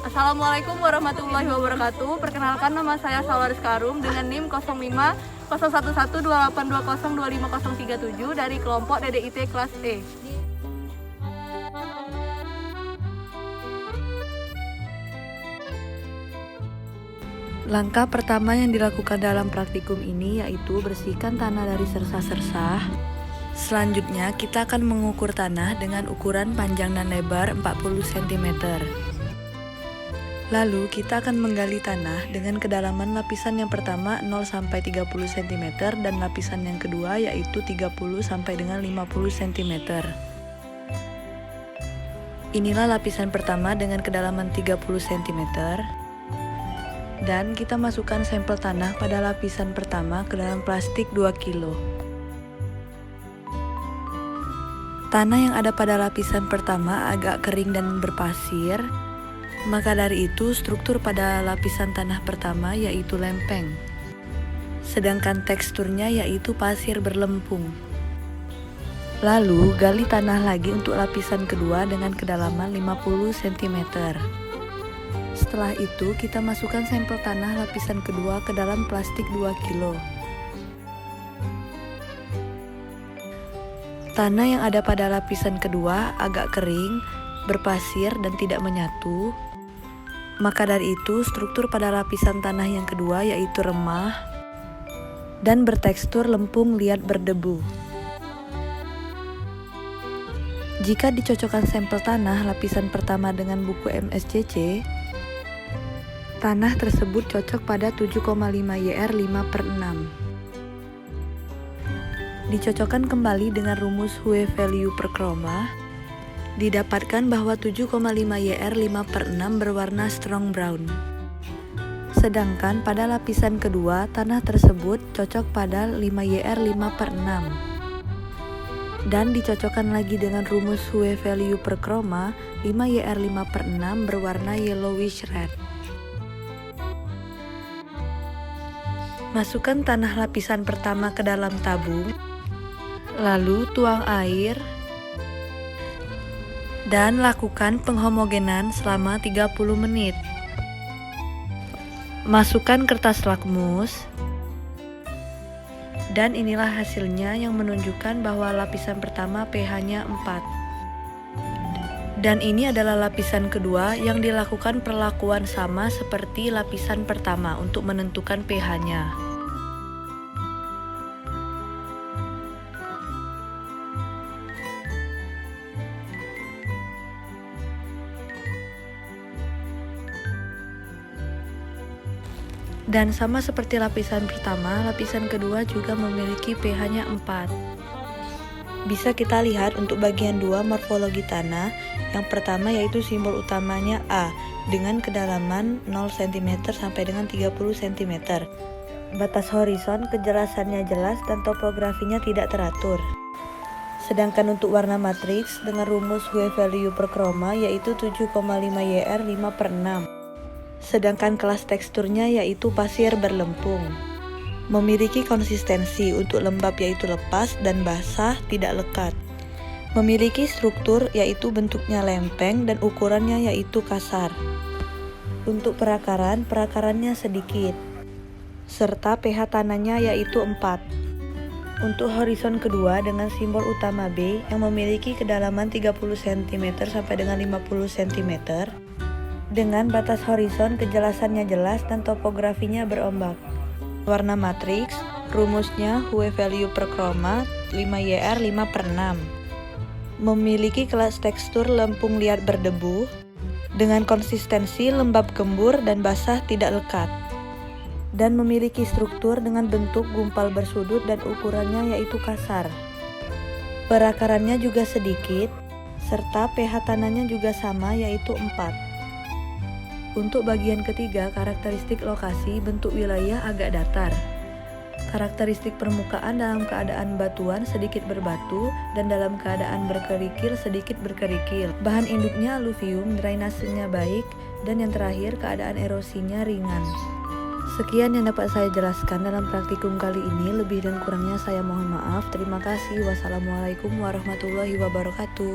Assalamualaikum warahmatullahi wabarakatuh. Perkenalkan, nama saya Salaris Karum dengan NIM 05011282025037 dari kelompok DDIT kelas E. Langkah pertama yang dilakukan dalam praktikum ini yaitu bersihkan tanah dari sersa-sersa. Selanjutnya kita akan mengukur tanah dengan ukuran panjang dan lebar 40 cm. Lalu kita akan menggali tanah dengan kedalaman lapisan yang pertama 0-30 cm dan lapisan yang kedua yaitu 30 sampai dengan 50 cm. Inilah lapisan pertama dengan kedalaman 30 cm. Dan kita masukkan sampel tanah pada lapisan pertama ke dalam plastik 2 kg. Tanah yang ada pada lapisan pertama agak kering dan berpasir. Maka dari itu struktur pada lapisan tanah pertama yaitu lempeng. Sedangkan teksturnya yaitu pasir berlempung. Lalu gali tanah lagi untuk lapisan kedua dengan kedalaman 50 cm. Setelah itu kita masukkan sampel tanah lapisan kedua ke dalam plastik 2 kg. Tanah yang ada pada lapisan kedua agak kering, berpasir dan tidak menyatu. Maka dari itu struktur pada lapisan tanah yang kedua yaitu remah dan bertekstur lempung liat berdebu. Jika dicocokkan sampel tanah lapisan pertama dengan buku MSCC, tanah tersebut cocok pada 7,5 YR 5/6. Dicocokkan kembali dengan rumus Hue value per chroma, didapatkan bahwa 7,5 YR 5/6 berwarna strong brown. Sedangkan pada lapisan kedua, tanah tersebut cocok pada 5 YR 5/6. Dan dicocokkan lagi dengan rumus Hue value per chroma, 5 YR 5/6 berwarna yellowish red. Masukkan tanah lapisan pertama ke dalam tabung, lalu tuang air, dan lakukan penghomogenan selama 30 menit. Masukkan kertas lakmus, dan inilah hasilnya yang menunjukkan bahwa lapisan pertama pH-nya 4. Dan ini adalah lapisan kedua yang dilakukan perlakuan sama seperti lapisan pertama untuk menentukan pH-nya. Dan sama seperti lapisan pertama, lapisan kedua juga memiliki pH-nya 4. Bisa kita lihat untuk bagian 2 morfologi tanah. Yang pertama yaitu simbol utamanya A dengan kedalaman 0 cm sampai dengan 30 cm. Batas horizon kejelasannya jelas dan topografinya tidak teratur. Sedangkan untuk warna matriks dengan rumus Hue value per chroma yaitu 7,5 YR 5/6. Sedangkan kelas teksturnya yaitu pasir berlempung. Memiliki konsistensi untuk lembab yaitu lepas dan basah tidak lekat. Memiliki struktur yaitu bentuknya lempeng dan ukurannya yaitu kasar. Untuk perakarannya sedikit. Serta pH tanahnya yaitu 4. Untuk horizon kedua dengan simbol utama B yang memiliki kedalaman 30 cm sampai dengan 50 cm. Dengan batas horizon kejelasannya jelas dan topografinya berombak. Warna matriks, rumusnya Hue value per chroma 5 YR 5/6. Memiliki kelas tekstur lempung liat berdebu, dengan konsistensi lembab gembur dan basah tidak lekat. Dan memiliki struktur dengan bentuk gumpal bersudut dan ukurannya yaitu kasar. Perakarannya juga sedikit, serta pH tanahnya juga sama yaitu 4. Untuk bagian ketiga, karakteristik lokasi bentuk wilayah agak datar. Karakteristik permukaan dalam keadaan batuan sedikit berbatu dan dalam keadaan berkerikil sedikit berkerikil. Bahan induknya aluvium, drainasenya baik, dan yang terakhir keadaan erosinya ringan. Sekian yang dapat saya jelaskan dalam praktikum kali ini. Lebih dan kurangnya saya mohon maaf. Terima kasih. Wassalamualaikum warahmatullahi wabarakatuh.